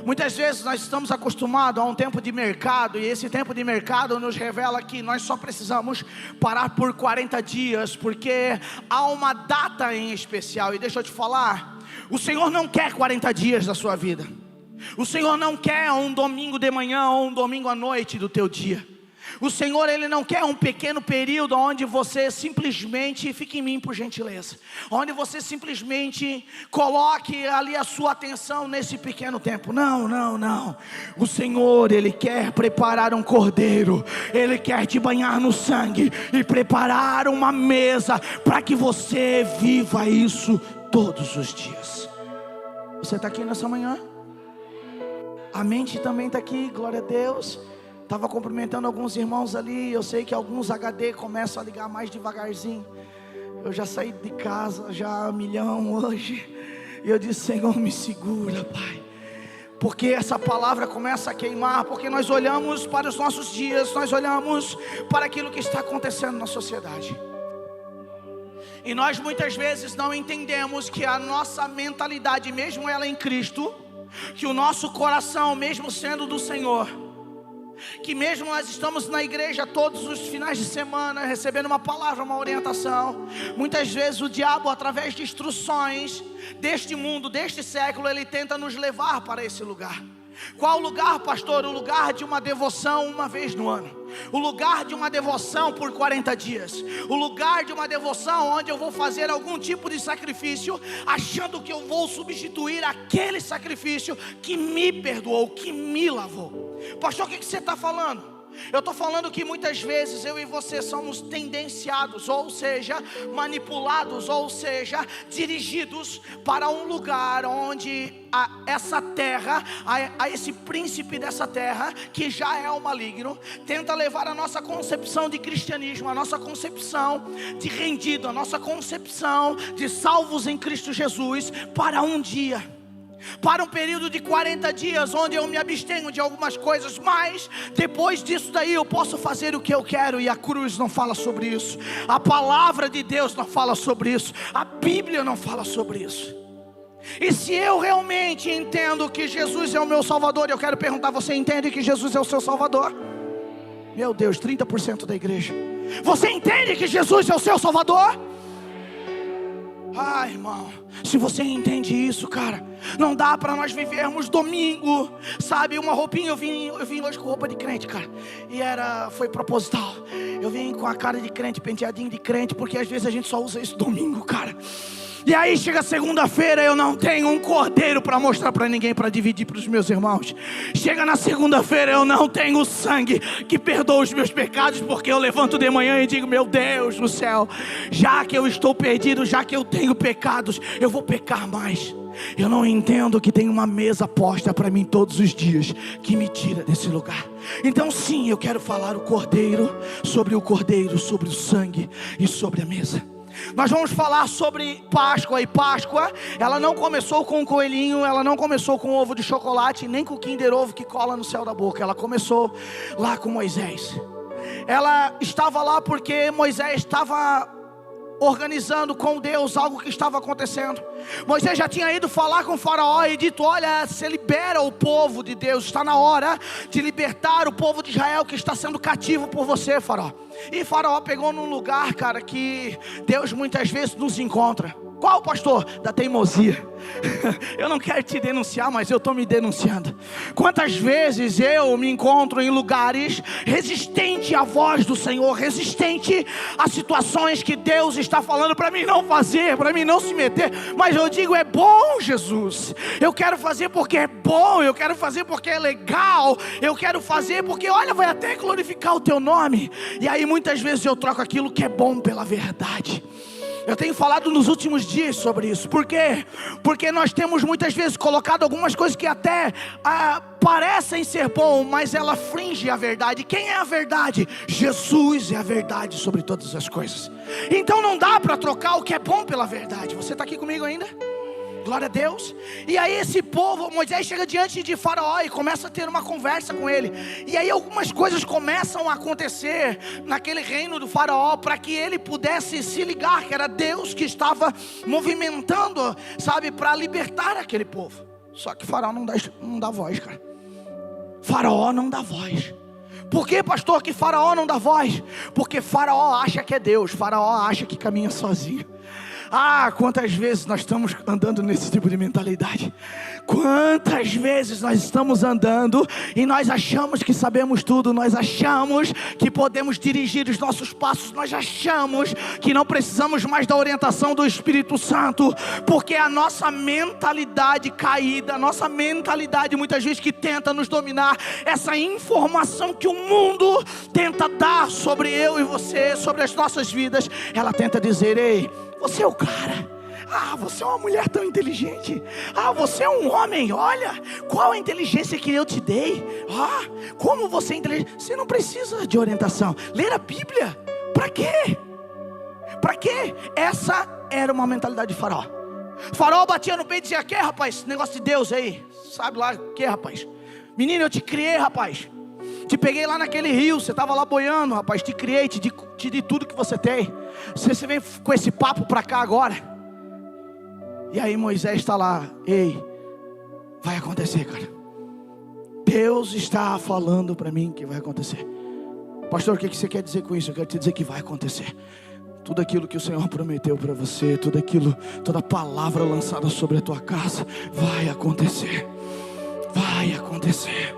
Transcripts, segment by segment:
Muitas vezes nós estamos acostumados a um tempo de mercado, e esse tempo de mercado nos revela que nós só precisamos parar por 40 dias, porque há uma data em especial. E deixa eu te falar, o Senhor não quer 40 dias da sua vida. O Senhor não quer um domingo de manhã ou um domingo à noite do teu dia. O Senhor, Ele não quer um pequeno período onde você simplesmente, fique em mim por gentileza, onde você simplesmente coloque ali a sua atenção nesse pequeno tempo. Não, não, não. O Senhor, Ele quer preparar um cordeiro, Ele quer te banhar no sangue e preparar uma mesa para que você viva isso todos os dias. Você está aqui nessa manhã? A mente também está aqui, glória a Deus. Estava cumprimentando alguns irmãos ali. Eu sei que alguns HD começam a ligar mais devagarzinho. Eu já saí de casa, já 1 milhão hoje. E eu disse: Senhor, me segura, Pai. Porque essa palavra começa a queimar. Porque nós olhamos para os nossos dias, nós olhamos para aquilo que está acontecendo na sociedade. E nós muitas vezes não entendemos que a nossa mentalidade, mesmo ela em Cristo, que o nosso coração, mesmo sendo do Senhor, que mesmo nós estamos na igreja todos os finais de semana, recebendo uma palavra, uma orientação, muitas vezes o diabo, através de instruções deste mundo, deste século, ele tenta nos levar para esse lugar. Qual lugar, pastor? O lugar de uma devoção uma vez no ano. O lugar de uma devoção por 40 dias. O lugar de uma devoção onde eu vou fazer algum tipo de sacrifício, achando que eu vou substituir aquele sacrifício que me perdoou, que me lavou. Pastor, o que você está falando? Eu estou falando que muitas vezes eu e você somos tendenciados, ou seja, manipulados, ou seja, dirigidos para um lugar onde essa terra, a esse príncipe dessa terra, que já é o maligno, tenta levar a nossa concepção de cristianismo, a nossa concepção de rendido, a nossa concepção de salvos em Cristo Jesus, para um dia, para um período de 40 dias, onde eu me abstenho de algumas coisas, mas depois disso daí eu posso fazer o que eu quero. E a cruz não fala sobre isso, a palavra de Deus não fala sobre isso, a Bíblia não fala sobre isso. E se eu realmente entendo que Jesus é o meu Salvador, eu quero perguntar: você entende que Jesus é o seu Salvador? Meu Deus, 30% da igreja. Você entende que Jesus é o seu Salvador? Ah, irmão, se você entende isso, cara, não dá para nós vivermos domingo, sabe, uma roupinha. Eu vim hoje com roupa de crente, cara, e foi proposital. Eu vim com a cara de crente, penteadinho de crente, porque às vezes a gente só usa isso domingo, cara. E aí chega segunda-feira, eu não tenho um cordeiro para mostrar para ninguém, para dividir para os meus irmãos. Chega na segunda-feira, eu não tenho sangue que perdoa os meus pecados, porque eu levanto de manhã e digo: meu Deus do céu, já que eu estou perdido, já que eu tenho pecados, eu vou pecar mais. Eu não entendo que tem uma mesa posta para mim todos os dias, que me tira desse lugar. Então sim, eu quero falar sobre o sangue e sobre a mesa. Nós vamos falar sobre Páscoa. E Páscoa, ela não começou com um coelhinho, ela não começou com um ovo de chocolate, nem com o Kinder Ovo que cola no céu da boca. Ela começou lá com Moisés. Ela estava lá porque Moisés estava organizando com Deus algo que estava acontecendo. Moisés já tinha ido falar com o faraó e dito: olha, você libera o povo de Deus, está na hora de libertar o povo de Israel que está sendo cativo por você, faraó. E faraó pegou num lugar, cara, que Deus muitas vezes nos encontra. Qual, pastor? Da teimosia. Eu não quero te denunciar, mas eu estou me denunciando. Quantas vezes eu me encontro em lugares resistente à voz do Senhor, resistente a situações que Deus está falando para mim não fazer, para mim não se meter, mas eu digo: é bom, Jesus, eu quero fazer porque é bom, eu quero fazer porque é legal, eu quero fazer porque, olha, vai até glorificar o teu nome. E aí muitas vezes eu troco aquilo que é bom pela verdade. Eu tenho falado nos últimos dias sobre isso. Por quê? Porque nós temos muitas vezes colocado algumas coisas que até parecem ser bom, mas ela fringe a verdade. Quem é a verdade? Jesus é a verdade sobre todas as coisas. Então não dá para trocar o que é bom pela verdade. Você está aqui comigo ainda? Glória a Deus. E aí esse povo, Moisés chega diante de Faraó e começa a ter uma conversa com ele. E aí algumas coisas começam a acontecer naquele reino do Faraó, para que ele pudesse se ligar que era Deus que estava movimentando, sabe, para libertar aquele povo. Só que Faraó não dá voz, cara. Faraó não dá voz. Por que, pastor, que Faraó não dá voz? Porque Faraó acha que é Deus. Faraó acha que caminha sozinho. Ah, quantas vezes nós estamos andando nesse tipo de mentalidade. Quantas vezes nós estamos andando e nós achamos que sabemos tudo. Nós achamos que podemos dirigir os nossos passos. Nós achamos que não precisamos mais da orientação do Espírito Santo, porque a nossa mentalidade caída, a nossa mentalidade muitas vezes que tenta nos dominar, essa informação que o mundo tenta dar sobre eu e você, sobre as nossas vidas, ela tenta dizer: ei, você é o cara. Ah, você é uma mulher tão inteligente. Ah, você é um homem. Olha, qual a inteligência que eu te dei. Ah, como você é inteligente. Você não precisa de orientação. Ler a Bíblia, para quê? Para quê? Essa era uma mentalidade de Faraó. Faraó batia no peito e dizia: que rapaz, esse negócio de Deus aí, sabe lá o que, rapaz? Menino, eu te criei, rapaz. Te peguei lá naquele rio, você estava lá boiando, rapaz. Te criei, te di tudo que você tem. Você vem com esse papo para cá agora. E aí Moisés está lá: ei, vai acontecer, cara. Deus está falando para mim que vai acontecer. Pastor, o que você quer dizer com isso? Eu quero te dizer que vai acontecer. Tudo aquilo que o Senhor prometeu para você, tudo aquilo, toda palavra lançada sobre a tua casa, vai acontecer. Vai acontecer.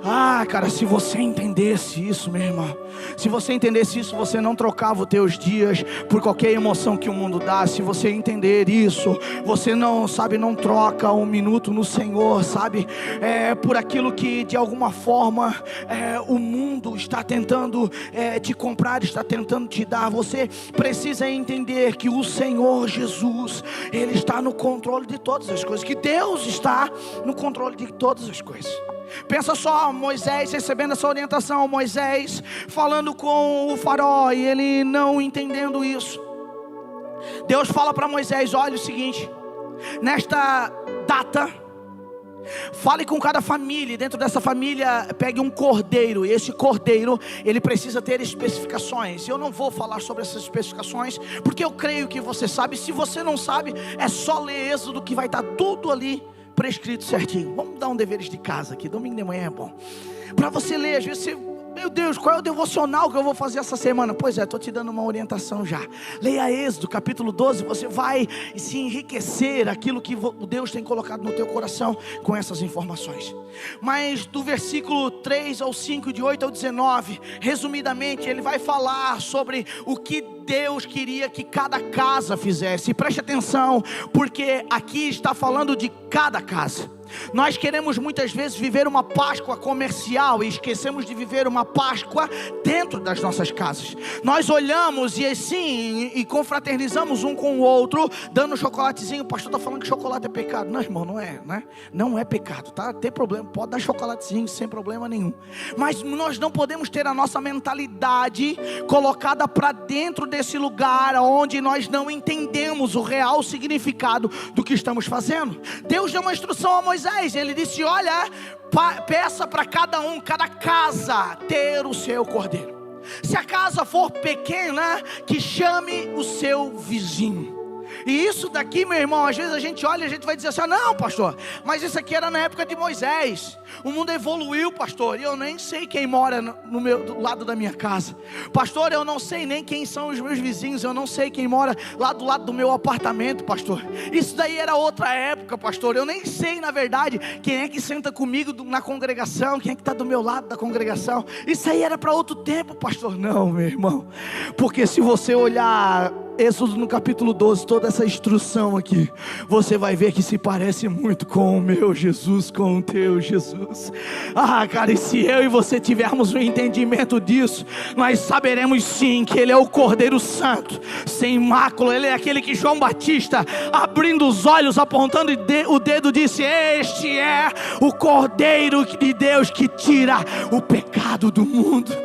Ah, cara, se você entendesse isso, meu irmão, se você entendesse isso, você não trocava os teus dias por qualquer emoção que o mundo dá. Se você entender isso, você não troca um minuto no Senhor, sabe? Por aquilo que de alguma forma o mundo está tentando te comprar, está tentando te dar. Você precisa entender que o Senhor Jesus, Ele está no controle de todas as coisas, que Deus está no controle de todas as coisas. Pensa só, Moisés recebendo essa orientação, Moisés falando com o faraó e ele não entendendo isso. Deus fala para Moisés: olha o seguinte, nesta data, fale com cada família, e dentro dessa família pegue um cordeiro, e esse cordeiro, ele precisa ter especificações. Eu não vou falar sobre essas especificações, porque eu creio que você sabe. Se você não sabe, é só ler Êxodo que vai estar tudo ali prescrito certinho. Vamos dar um deveres de casa aqui, domingo de manhã é bom, para você ler. Às vezes você: meu Deus, qual é o devocional que eu vou fazer essa semana? Pois é, estou te dando uma orientação já. Leia Êxodo capítulo 12, você vai se enriquecer aquilo que Deus tem colocado no teu coração com essas informações. Mas do versículo 3 ao 5, de 8 ao 19, resumidamente, ele vai falar sobre o que Deus queria que cada casa fizesse. Preste atenção, porque aqui está falando de cada casa. Nós queremos muitas vezes viver uma Páscoa comercial e esquecemos de viver uma Páscoa dentro das nossas casas. Nós olhamos e assim, e confraternizamos um com o outro, dando chocolatezinho. O pastor está falando que chocolate é pecado. Não, irmão, não é, né? Não é pecado, tá? Tem problema, pode dar chocolatezinho sem problema nenhum. Mas nós não podemos ter a nossa mentalidade colocada para dentro desse lugar onde nós não entendemos o real significado do que estamos fazendo. Deus deu uma instrução a Moisés. Ele disse: olha, peça para cada casa ter o seu cordeiro. Se a casa for pequena, que chame o seu vizinho. E isso daqui, meu irmão, às vezes a gente olha e a gente vai dizer assim: não, pastor, mas isso aqui era na época de Moisés. O mundo evoluiu, pastor, e eu nem sei quem mora do lado da minha casa. Pastor, eu não sei nem quem são os meus vizinhos. Eu não sei quem mora lá do lado do meu apartamento, pastor. Isso daí era outra época, pastor. Eu nem sei, na verdade, quem é que senta comigo na congregação, quem é que está do meu lado da congregação. Isso aí era para outro tempo, pastor. Não, meu irmão, porque se você olhar Êxodo no capítulo 12, toda essa instrução aqui, você vai ver que se parece muito com o meu Jesus, com o teu Jesus. Ah, cara, e se eu e você tivermos um entendimento disso, nós saberemos sim que Ele é o Cordeiro Santo, sem mácula. Ele é aquele que João Batista, abrindo os olhos, apontando o dedo, disse: este é o Cordeiro de Deus que tira o pecado do mundo.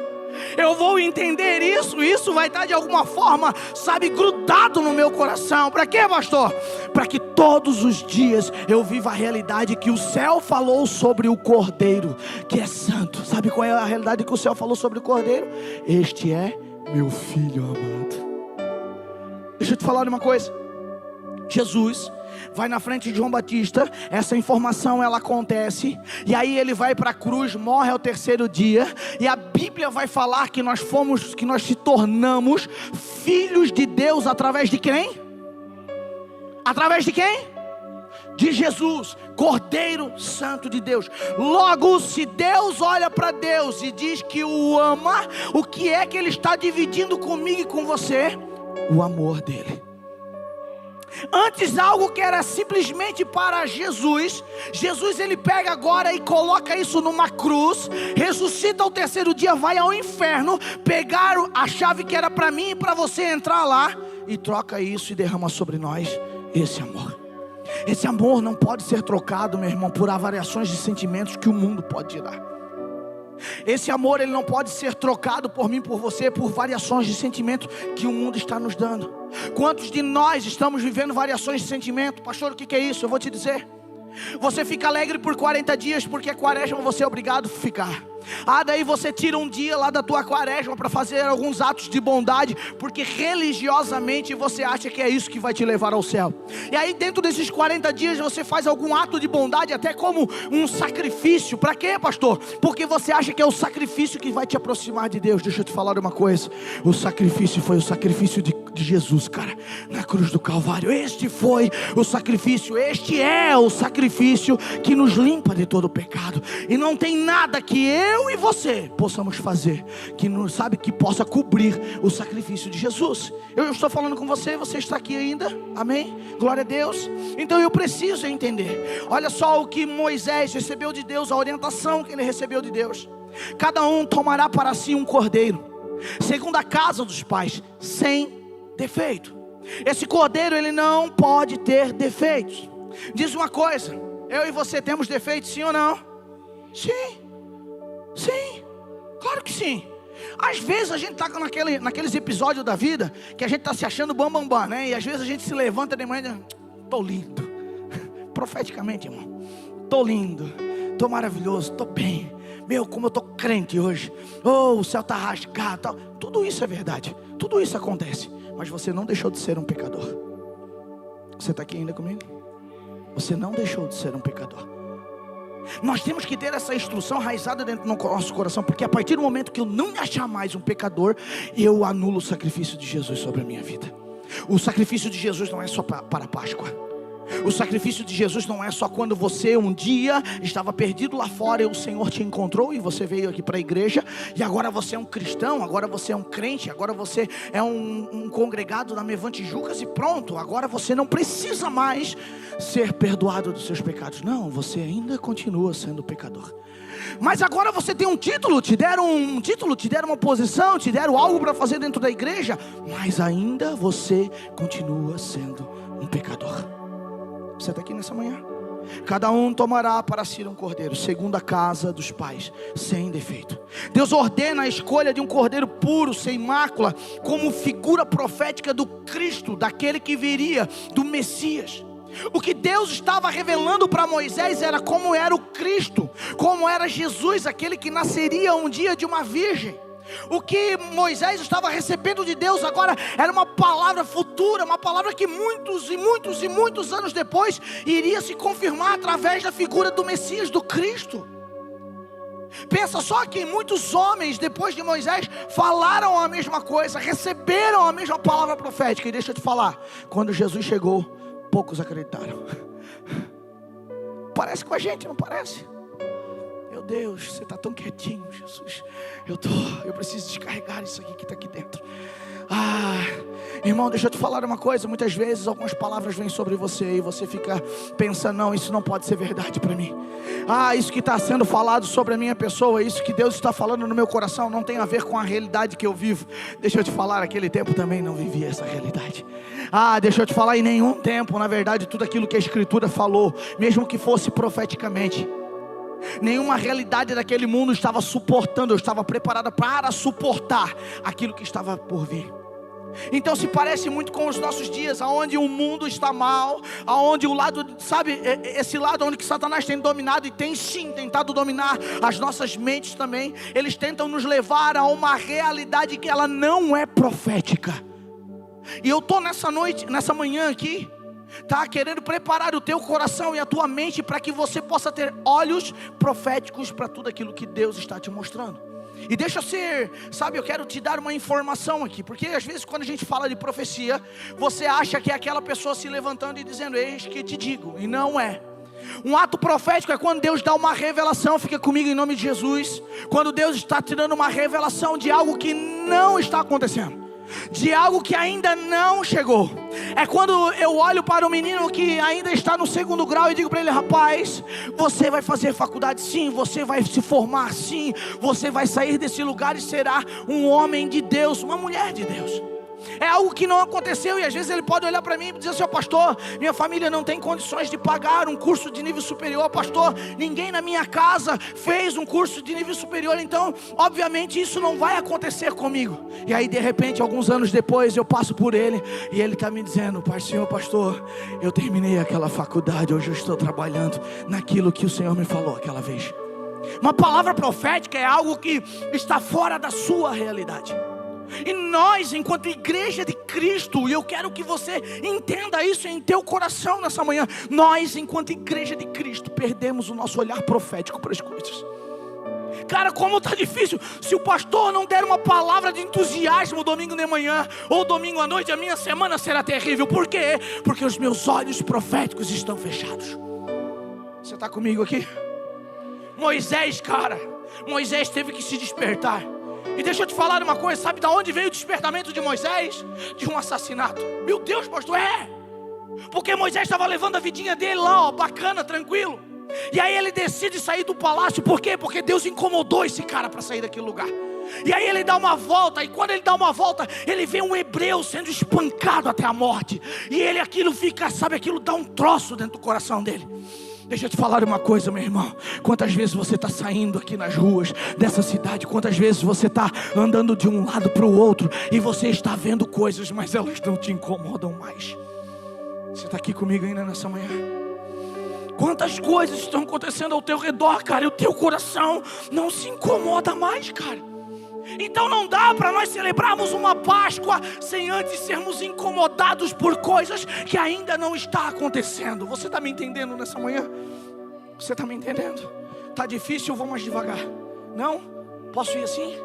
Eu vou entender isso, isso vai estar de alguma forma, sabe, grudado no meu coração. Para quê, pastor? Para que todos os dias eu viva a realidade que o céu falou sobre o Cordeiro, que é santo. Sabe qual é a realidade que o céu falou sobre o Cordeiro? Este é meu filho amado. Deixa eu te falar uma coisa. Jesus vai na frente de João Batista, essa informação ela acontece, e aí ele vai para a cruz, morre ao terceiro dia, e a Bíblia vai falar que nós se tornamos filhos de Deus através de quem? Através de quem? De Jesus, Cordeiro Santo de Deus. Logo, se Deus olha para Deus e diz que o ama, o que é que Ele está dividindo comigo e com você? O amor dele. Antes algo que era simplesmente para Jesus, ele pega agora e coloca isso numa cruz, ressuscita ao terceiro dia, vai ao inferno, pegar a chave que era para mim e para você entrar lá, e troca isso e derrama sobre nós esse amor. Esse amor não pode ser trocado, meu irmão, por variações de sentimentos que o mundo pode te dar. Esse amor, ele não pode ser trocado por mim, por você, por variações de sentimento que o mundo está nos dando. Quantos de nós estamos vivendo variações de sentimento? Pastor, o que é isso? Eu vou te dizer. Você fica alegre por 40 dias porque a quaresma você é obrigado a ficar. Daí você tira um dia lá da tua quaresma para fazer alguns atos de bondade, porque religiosamente você acha que é isso que vai te levar ao céu. E aí dentro desses 40 dias você faz algum ato de bondade, até como um sacrifício. Para quê, pastor? Porque você acha que é o sacrifício que vai te aproximar de Deus. Deixa eu te falar uma coisa. O sacrifício foi o sacrifício de Jesus, cara, na cruz do Calvário. Este foi o sacrifício. Este é o sacrifício que nos limpa de todo o pecado. E não tem nada que eu e você possamos fazer que não sabe que possa cobrir o sacrifício de Jesus. Eu estou falando com você, você está aqui ainda, amém? Glória a Deus. Então eu preciso entender. Olha só o que Moisés recebeu de Deus, a orientação que ele recebeu de Deus. Cada um tomará para si um cordeiro, segundo a casa dos pais, sem defeito. Esse cordeiro, ele não pode ter defeitos. Diz uma coisa, eu e você temos defeitos, sim ou não? Sim, claro que sim. Às vezes a gente está naqueles episódios da vida que a gente está se achando bambambam, né? E às vezes a gente se levanta de manhã e diz, estou lindo. Profeticamente, irmão, estou lindo, estou maravilhoso, estou bem. Meu, como eu estou crente hoje. O céu está rasgado, tal. Tudo isso é verdade, tudo isso acontece. Mas você não deixou de ser um pecador. Você está aqui ainda comigo? Você não deixou de ser um pecador. Nós temos que ter essa instrução enraizada dentro do nosso coração, porque a partir do momento que eu não me achar mais um pecador, eu anulo o sacrifício de Jesus sobre a minha vida. O sacrifício de Jesus não é só para a Páscoa. O sacrifício de Jesus não é só quando você um dia estava perdido lá fora e o Senhor te encontrou e você veio aqui para a igreja e agora você é um cristão, agora você é um crente, agora você é um congregado da Mevante Jucas e pronto, agora você não precisa mais ser perdoado dos seus pecados. Não, você ainda continua sendo pecador. Mas agora você tem um título, te deram uma posição, te deram algo para fazer dentro da igreja, mas ainda você continua sendo um pecador. Você está aqui nessa manhã? Cada um tomará para si um cordeiro, segundo a casa dos pais, sem defeito. Deus ordena a escolha de um cordeiro puro, sem mácula, como figura profética do Cristo, daquele que viria, do Messias. O que Deus estava revelando para Moisés era como era o Cristo, como era Jesus, aquele que nasceria um dia de uma virgem. O que Moisés estava recebendo de Deus agora era uma palavra futura, uma palavra que muitos anos depois iria se confirmar através da figura do Messias, do Cristo. Pensa só que muitos homens depois de Moisés falaram a mesma coisa, receberam a mesma palavra profética. E deixa eu te falar, quando Jesus chegou, poucos acreditaram. Parece com a gente, não parece? Meu Deus, você está tão quietinho, Jesus. Eu preciso descarregar isso aqui que está aqui dentro. Irmão, deixa eu te falar uma coisa. Muitas vezes algumas palavras vêm sobre você e você fica pensando, não, isso não pode ser verdade para mim. Isso que está sendo falado sobre a minha pessoa, isso que Deus está falando no meu coração não tem a ver com a realidade que eu vivo. Deixa eu te falar, naquele tempo também não vivia essa realidade. Deixa eu te falar, em nenhum tempo, na verdade, tudo aquilo que a Escritura falou, mesmo que fosse profeticamente, nenhuma realidade daquele mundo estava suportando, eu estava preparada para suportar aquilo que estava por vir. Então se parece muito com os nossos dias, onde o mundo está mal, onde o lado, sabe, esse lado onde que Satanás tem dominado e tem sim tentado dominar as nossas mentes também. Eles tentam nos levar a uma realidade que ela não é profética. E eu estou nessa manhã aqui, está querendo preparar o teu coração e a tua mente para que você possa ter olhos proféticos para tudo aquilo que Deus está te mostrando. E deixa ser, sabe, eu quero te dar uma informação aqui, porque às vezes quando a gente fala de profecia, você acha que é aquela pessoa se levantando e dizendo, eis que te digo, e não é. Um ato profético é quando Deus dá uma revelação, fica comigo em nome de Jesus, quando Deus está te dando uma revelação de algo que não está acontecendo, de algo que ainda não chegou. É quando eu olho para o menino que ainda está no 2º grau e digo para ele, rapaz, você vai fazer faculdade sim, você vai se formar sim, você vai sair desse lugar e será um homem de Deus, uma mulher de Deus. É algo que não aconteceu e às vezes ele pode olhar para mim e dizer assim, pastor, minha família não tem condições de pagar um curso de nível superior, pastor, ninguém na minha casa fez um curso de nível superior, então obviamente isso não vai acontecer comigo. E aí de repente, alguns anos depois, eu passo por ele e ele está me dizendo, senhor pastor, eu terminei aquela faculdade, hoje eu estou trabalhando naquilo que o Senhor me falou aquela vez. Uma palavra profética é algo que está fora da sua realidade. E nós, enquanto igreja de Cristo, e eu quero que você entenda isso em teu coração nessa manhã, nós, enquanto igreja de Cristo, perdemos o nosso olhar profético para as coisas. Cara, como está difícil. Se o pastor não der uma palavra de entusiasmo domingo de manhã ou domingo à noite, a minha semana será terrível. Por quê? Porque os meus olhos proféticos estão fechados. Você está comigo aqui? Moisés, cara, Moisés teve que se despertar. E deixa eu te falar uma coisa, sabe de onde veio o despertamento de Moisés? De um assassinato. Meu Deus, pastor, porque Moisés estava levando a vidinha dele lá, ó, bacana, tranquilo. E aí ele decide sair do palácio, por quê? Porque Deus incomodou esse cara para sair daquele lugar. E aí ele dá uma volta, e quando ele dá uma volta, ele vê um hebreu sendo espancado até a morte. E ele, aquilo fica, sabe, aquilo dá um troço dentro do coração dele. Deixa eu te falar uma coisa, meu irmão. Quantas vezes você está saindo aqui nas ruas dessa cidade, quantas vezes você está andando de um lado para o outro e você está vendo coisas, mas elas não te incomodam mais. Você está aqui comigo ainda nessa manhã? Quantas coisas estão acontecendo ao teu redor, cara, e o teu coração não se incomoda mais, cara. Então não dá para nós celebrarmos uma Páscoa sem antes sermos incomodados por coisas que ainda não está acontecendo. Você está me entendendo nessa manhã? Você está me entendendo? Está difícil, eu vou mais devagar. Não? Posso ir assim?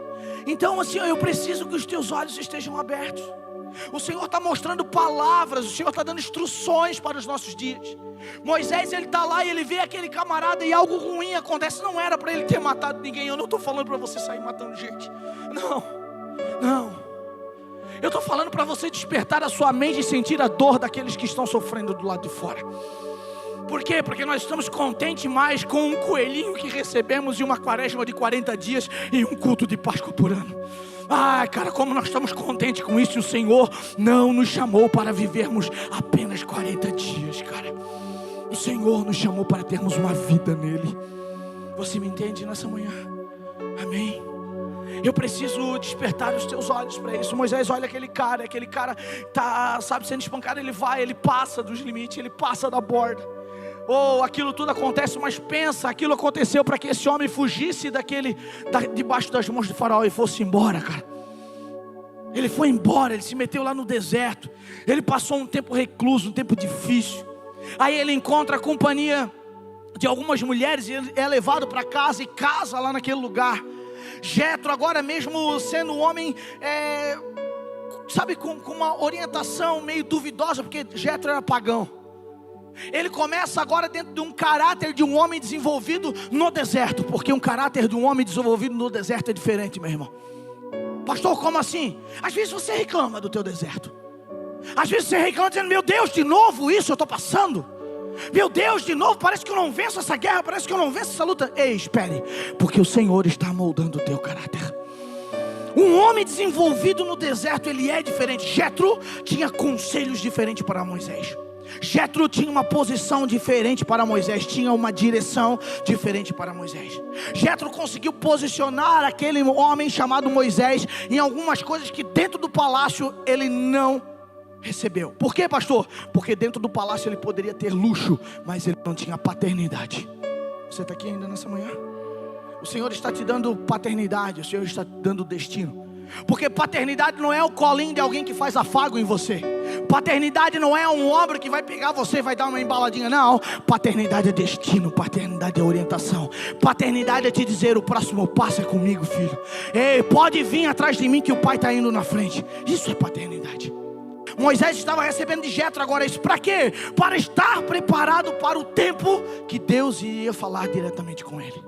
Então assim, eu preciso que os teus olhos estejam abertos. O Senhor está mostrando palavras, o Senhor está dando instruções para os nossos dias. Moisés, ele está lá e ele vê aquele camarada e algo ruim acontece. Não era para ele ter matado ninguém. Eu não estou falando para você sair matando gente. Não. Eu estou falando para você despertar a sua mente e sentir a dor daqueles que estão sofrendo do lado de fora. Por quê? Porque nós estamos contentes mais com um coelhinho que recebemos e uma quaresma de 40 dias e um culto de Páscoa por ano. Ai, cara, como nós estamos contentes com isso. E o Senhor não nos chamou para vivermos apenas 40 dias, cara. O Senhor nos chamou para termos uma vida nele. Você me entende nessa manhã? Amém? Eu preciso despertar os teus olhos para isso. Moisés olha aquele cara está, sabe, sendo espancado. Ele passa dos limites, ele passa da borda. Aquilo tudo acontece, mas pensa, aquilo aconteceu para que esse homem fugisse debaixo das mãos do faraó e fosse embora, cara. Ele foi embora, ele se meteu lá no deserto. Ele passou um tempo recluso, um tempo difícil. Aí ele encontra a companhia de algumas mulheres e ele é levado para casa e casa lá naquele lugar. Jétro, agora mesmo sendo um homem, sabe, com uma orientação meio duvidosa, porque Jétro era pagão. Ele começa agora dentro de um caráter de um homem desenvolvido no deserto, porque um caráter de um homem desenvolvido no deserto é diferente, meu irmão. Pastor, como assim? Às vezes você reclama do teu deserto. Às vezes você reclama dizendo, meu Deus, de novo isso eu estou passando. Meu Deus, de novo, parece que eu não venço essa guerra, parece que eu não venço essa luta. Ei, espere, porque o Senhor está moldando o teu caráter. Um homem desenvolvido no deserto, ele é diferente. Jétro tinha conselhos diferentes para Moisés. Jétro tinha uma posição diferente para Moisés, tinha uma direção diferente para Moisés. Jétro conseguiu posicionar aquele homem chamado Moisés em algumas coisas que dentro do palácio ele não recebeu. Por quê, pastor? Porque dentro do palácio ele poderia ter luxo, mas ele não tinha paternidade. Você está aqui ainda nessa manhã? O Senhor está te dando paternidade, o Senhor está te dando destino. Porque paternidade não é o colinho de alguém que faz afago em você. Paternidade não é um ombro que vai pegar você e vai dar uma embaladinha, não. Paternidade é destino, paternidade é orientação. Paternidade é te dizer: o próximo passo é comigo, filho. Ei, pode vir atrás de mim que o pai está indo na frente. Isso é paternidade. Moisés estava recebendo de Jetro agora isso para quê? Para estar preparado para o tempo que Deus iria falar diretamente com ele.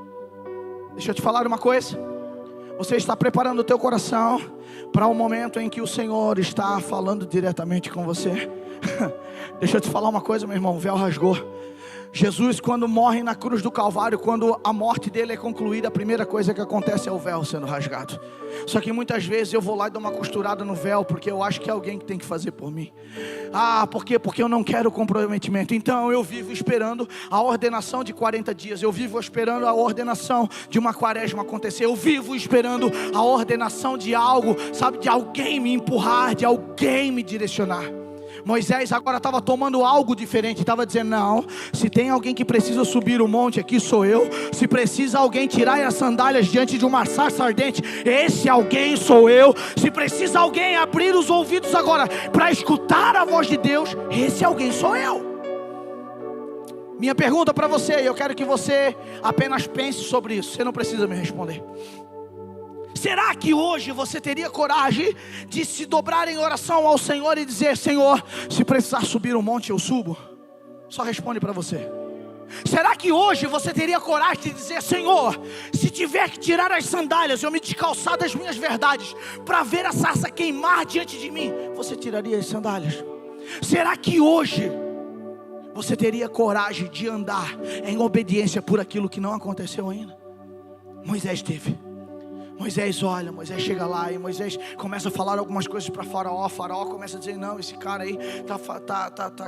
Deixa eu te falar uma coisa. Você está preparando o teu coração para o momento em que o Senhor está falando diretamente com você? Deixa eu te falar uma coisa, meu irmão, o véu rasgou. Jesus, quando morre na cruz do Calvário, quando a morte dele é concluída, a primeira coisa que acontece é o véu sendo rasgado. Só que muitas vezes eu vou lá e dou uma costurada no véu, porque eu acho que é alguém que tem que fazer por mim. Por quê? Porque eu não quero comprometimento. Então eu vivo esperando a ordenação de 40 dias. Eu vivo esperando a ordenação de uma quaresma acontecer. Eu vivo esperando a ordenação de algo, sabe, de alguém me empurrar, de alguém me direcionar. Moisés agora estava tomando algo diferente, estava dizendo: não, se tem alguém que precisa subir o monte aqui, sou eu. Se precisa alguém tirar as sandálias diante de uma sarça ardente, esse alguém sou eu. Se precisa alguém abrir os ouvidos agora para escutar a voz de Deus, esse alguém sou eu. Minha pergunta para você, e eu quero que você apenas pense sobre isso, você não precisa me responder. Será que hoje você teria coragem de se dobrar em oração ao Senhor e dizer: Senhor, se precisar subir um monte eu subo? Só responde para você. Será que hoje você teria coragem de dizer: Senhor, se tiver que tirar as sandálias, eu me descalçar das minhas verdades, para ver a sarça queimar diante de mim, você tiraria as sandálias? Será que hoje você teria coragem de andar em obediência por aquilo que não aconteceu ainda? Moisés teve. Moisés olha, Moisés chega lá e Moisés começa a falar algumas coisas para Faraó. Faraó começa a dizer: não, esse cara aí tá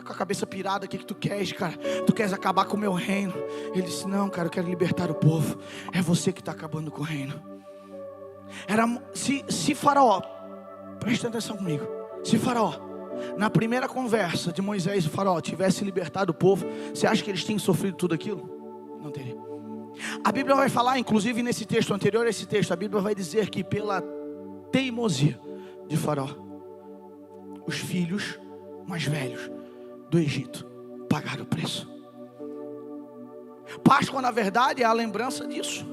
com a cabeça pirada. O que tu queres, cara? Tu queres acabar com o meu reino? Ele disse: não, cara, eu quero libertar o povo. É você que está acabando com o reino. Se Faraó, presta atenção comigo, se Faraó, na primeira conversa de Moisés e Faraó, tivesse libertado o povo, você acha que eles tinham sofrido tudo aquilo? Não teria. A Bíblia vai falar, inclusive nesse texto anterior a esse texto, a Bíblia vai dizer que pela teimosia de Faraó, os filhos mais velhos do Egito pagaram o preço. Páscoa, na verdade, é a lembrança disso.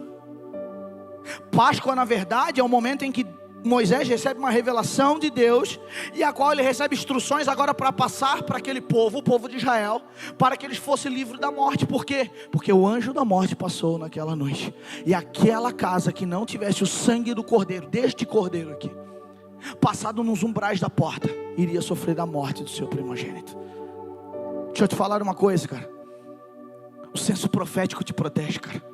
Páscoa, na verdade, é o momento em que Moisés recebe uma revelação de Deus, e a qual ele recebe instruções agora para passar para aquele povo, o povo de Israel, para que eles fossem livres da morte. Por quê? Porque o anjo da morte passou naquela noite, e aquela casa que não tivesse o sangue do cordeiro, deste cordeiro aqui, passado nos umbrais da porta, iria sofrer a morte do seu primogênito. Deixa eu te falar uma coisa, cara. O senso profético te protege, cara.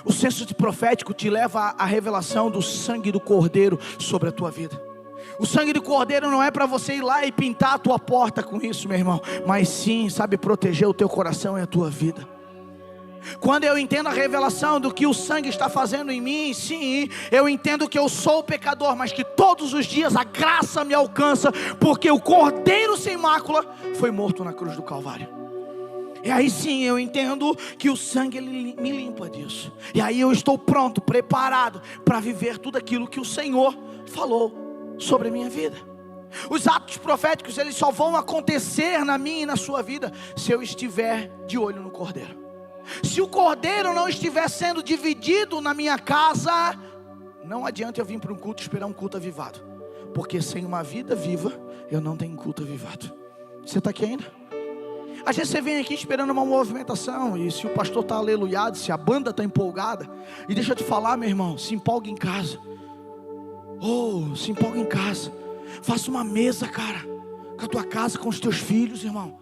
O senso profético te leva à revelação do sangue do cordeiro sobre a tua vida. O sangue do cordeiro não é para você ir lá e pintar a tua porta com isso, meu irmão, mas sim, sabe, proteger o teu coração e a tua vida. Quando eu entendo a revelação do que o sangue está fazendo em mim, sim, eu entendo que eu sou pecador, mas que todos os dias a graça me alcança, porque o cordeiro sem mácula foi morto na cruz do Calvário. E aí sim eu entendo que o sangue ele me limpa disso. E aí eu estou pronto, preparado para viver tudo aquilo que o Senhor falou sobre a minha vida. Os atos proféticos eles só vão acontecer na minha e na sua vida se eu estiver de olho no cordeiro. Se o cordeiro não estiver sendo dividido na minha casa, não adianta eu vir para um culto e esperar um culto avivado, porque sem uma vida viva eu não tenho culto avivado. Você está aqui ainda? Às vezes você vem aqui esperando uma movimentação, e se o pastor está aleluiado, se a banda está empolgada, e deixa eu te falar, meu irmão, se empolga em casa. Se empolga em casa. Faça uma mesa, cara, com a tua casa, com os teus filhos, irmão.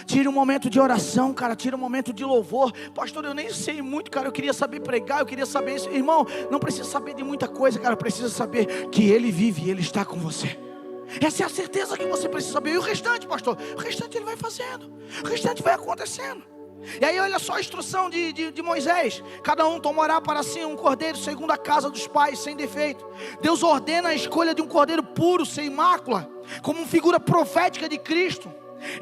Tire um momento de oração, cara, tire um momento de louvor. Pastor, eu nem sei muito, cara, eu queria saber pregar, eu queria saber isso. Irmão, não precisa saber de muita coisa, cara, precisa saber que Ele vive e Ele está com você. Essa é a certeza que você precisa saber. E o restante, pastor, o restante ele vai fazendo, o restante vai acontecendo. E aí olha só a instrução de Moisés: cada um tomará para si um cordeiro segundo a casa dos pais, sem defeito. Deus ordena a escolha de um cordeiro puro, sem mácula, como figura profética de Cristo.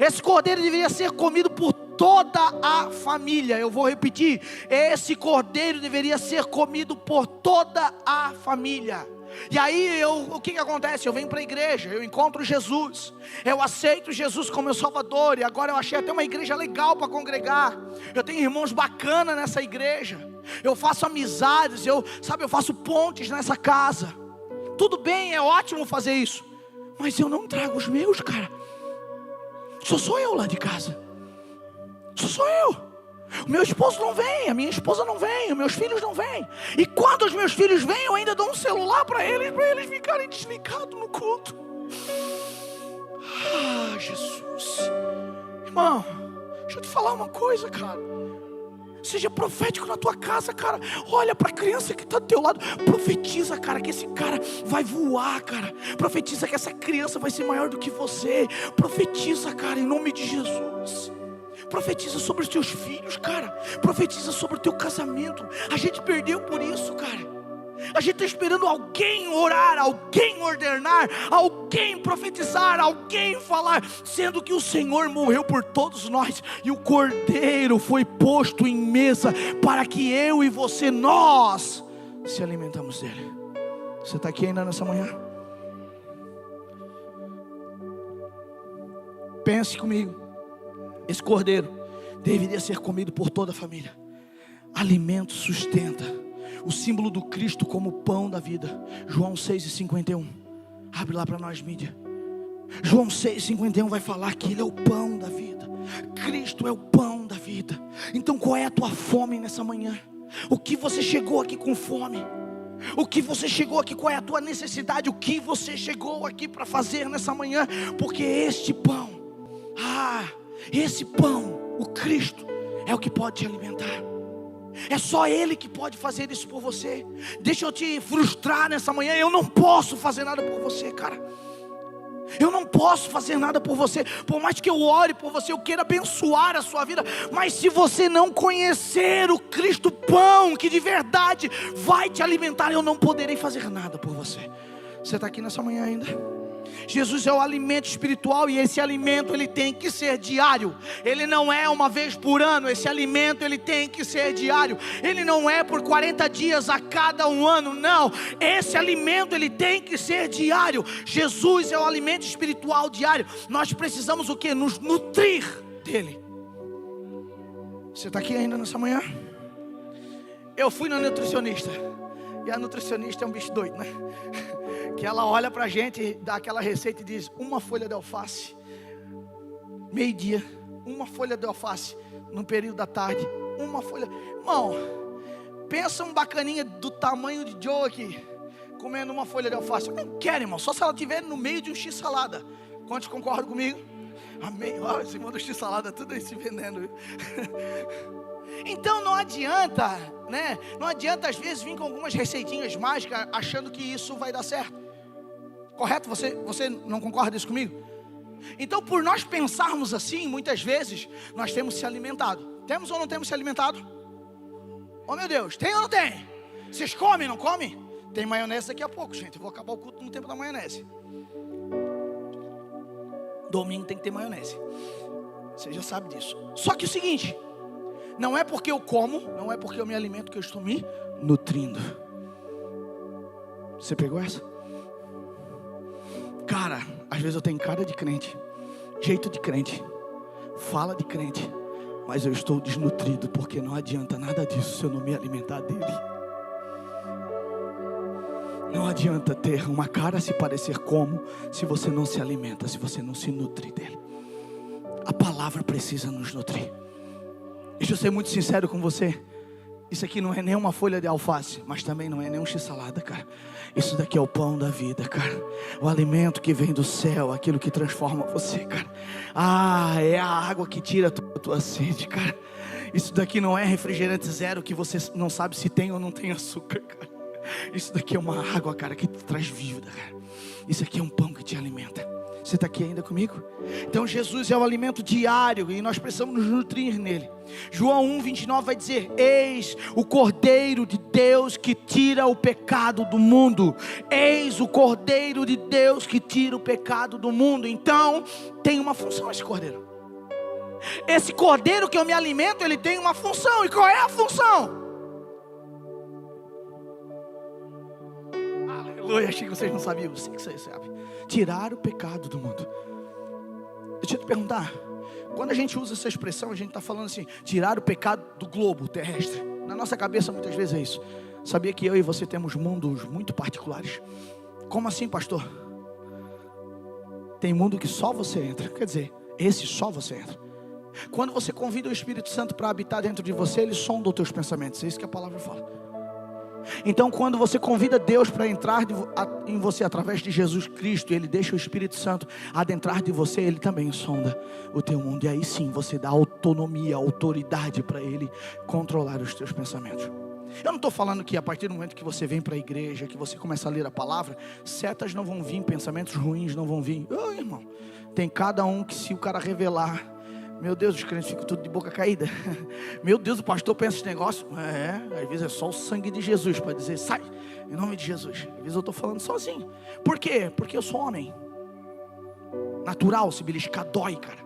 Esse cordeiro deveria ser comido por toda a família. Eu vou repetir: esse cordeiro deveria ser comido por toda a família. E aí o que acontece? Eu venho para a igreja, eu encontro Jesus, eu aceito Jesus como meu Salvador, e agora eu achei até uma igreja legal para congregar. Eu tenho irmãos bacanas nessa igreja, eu faço amizades, eu faço pontes nessa casa. Tudo bem, é ótimo fazer isso, mas eu não trago os meus, cara. Sou eu lá de casa, sou eu. O meu esposo não vem, a minha esposa não vem, os meus filhos não vêm. E quando os meus filhos vêm, eu ainda dou um celular para eles ficarem desligados no culto. Ah, Jesus. Irmão, deixa eu te falar uma coisa, cara. Seja profético na tua casa, cara. Olha para a criança que está do teu lado. Profetiza, cara, que esse cara vai voar, cara. Profetiza que essa criança vai ser maior do que você. Profetiza, cara, em nome de Jesus. Profetiza sobre os teus filhos, cara. Profetiza sobre o teu casamento. A gente perdeu por isso, cara. A gente está esperando alguém orar, alguém ordenar, alguém profetizar, alguém falar, sendo que o Senhor morreu por todos nós, e o Cordeiro foi posto em mesa, para que eu e você, nós, se alimentamos dele. Você está aqui ainda nessa manhã? Pense comigo. Esse cordeiro deveria ser comido por toda a família. Alimento sustenta. O símbolo do Cristo como pão da vida. João 6,51. Abre lá para nós, mídia. João 6,51 vai falar que Ele é o pão da vida. Cristo é o pão da vida. Então qual é a tua fome nessa manhã? O que você chegou aqui com fome? O que você chegou aqui, qual é a tua necessidade? O que você chegou aqui para fazer nessa manhã? Porque este pão, esse pão, o Cristo, é o que pode te alimentar. É só Ele que pode fazer isso por você. Deixa eu te frustrar nessa manhã. Eu não posso fazer nada por você, cara. Eu não posso fazer nada por você. Por mais que eu ore por você, eu queira abençoar a sua vida, mas se você não conhecer o Cristo pão, que de verdade vai te alimentar, eu não poderei fazer nada por você. Você está aqui nessa manhã ainda? Jesus é o alimento espiritual, e esse alimento ele tem que ser diário. Ele não é uma vez por ano. Esse alimento ele tem que ser diário. Ele não é por 40 dias a cada um ano, não. Esse alimento ele tem que ser diário. Jesus é o alimento espiritual diário. Nós precisamos o quê? Nos nutrir dele. Você está aqui ainda nessa manhã? Eu fui na nutricionista, e a nutricionista é um bicho doido, né? Que ela olha pra gente, dá aquela receita e diz: uma folha de alface, meio-dia, uma folha de alface, no período da tarde, uma folha. Irmão, pensa um bacaninha do tamanho de Joe aqui, comendo uma folha de alface. Eu não quero, irmão, só se ela estiver no meio de um x-salada. Quantos concordam comigo? Amém. Olha, esse irmão do x-salada, tudo aí se vendendo. Então não adianta, né? Não adianta às vezes vir com algumas receitinhas mágicas, achando que isso vai dar certo. Correto? Você não concorda isso comigo? Então, por nós pensarmos assim, muitas vezes nós temos se alimentado. Temos ou não temos se alimentado? Oh meu Deus, tem ou não tem? Vocês comem, não comem? Tem maionese daqui a pouco, gente. Eu vou acabar o culto no tempo da maionese. Domingo tem que ter maionese. Você já sabe disso. Só que o seguinte, não é porque eu como, não é porque eu me alimento que eu estou me nutrindo. Você pegou essa? Cara, às vezes eu tenho cara de crente, jeito de crente, fala de crente, mas eu estou desnutrido, porque não adianta nada disso se eu não me alimentar dele. Não adianta ter uma cara se parecer como, se você não se alimenta, se você não se nutre dele. A palavra precisa nos nutrir. Deixa eu ser muito sincero com você. Isso aqui não é nem uma folha de alface, mas também não é nem um x-salada, cara. Isso daqui é o pão da vida, cara. O alimento que vem do céu, aquilo que transforma você, cara. É a água que tira a tua sede, cara. Isso daqui não é refrigerante zero que você não sabe se tem ou não tem açúcar, cara. Isso daqui é uma água, cara, que te traz vida, cara. Isso aqui é um pão que te alimenta. Você está aqui ainda comigo? Então Jesus é o alimento diário, e nós precisamos nos nutrir nele. João 1:29 vai dizer: eis o Cordeiro de Deus que tira o pecado do mundo. Eis o Cordeiro de Deus que tira o pecado do mundo. Então tem uma função esse Cordeiro. Esse Cordeiro que eu me alimento, ele tem uma função. E qual é a função? Eu achei que vocês não sabiam, eu sei que vocês sabem. Tirar o pecado do mundo. Deixa eu te perguntar, quando a gente usa essa expressão, a gente está falando assim, tirar o pecado do globo terrestre. Na nossa cabeça muitas vezes é isso. Sabia que eu e você temos mundos muito particulares? Como assim, pastor? Tem mundo que só você entra. Quer dizer, esse só você entra. Quando você convida o Espírito Santo para habitar dentro de você, ele sonda os teus pensamentos. É isso que a palavra fala. Então quando você convida Deus para entrar em você através de Jesus Cristo, ele deixa o Espírito Santo adentrar de você, ele também sonda o teu mundo. E aí sim você dá autonomia, autoridade para ele controlar os teus pensamentos. Eu não estou falando que a partir do momento que você vem para a igreja, que você começa a ler a palavra, setas não vão vir, pensamentos ruins não vão vir. Oh, irmão, tem cada um que se o cara revelar, meu Deus, os crentes ficam tudo de boca caída. Meu Deus, o pastor pensa esse negócio. Às vezes é só o sangue de Jesus para dizer, sai, em nome de Jesus. Às vezes eu estou falando sozinho. Por quê? Porque eu sou homem. Natural, se beliscar dói, cara.